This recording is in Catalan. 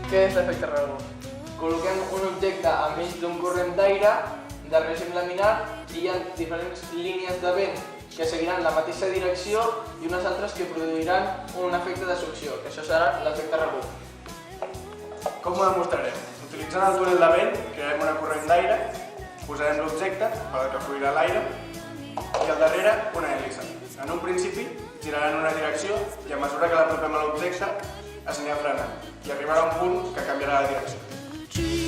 Què és l'efecte rebuf? Col·loquem un objecte enmig d'un corrent d'aire de règim laminar i hi ha diferents línies de vent que seguiran la mateixa direcció i unes altres que produiran un efecte de succió, que això serà l'efecte rebuf. Com ho demostrarem? Utilitzant el túnel de vent, crearem una corrent d'aire, posarem l'objecte pel que fluirà l'aire i al darrere una hèlice. En un principi girarà en una direcció i a mesura que l'apropem a l'objecte es anirà frenant i arribarà a un punt que canviarà la direcció.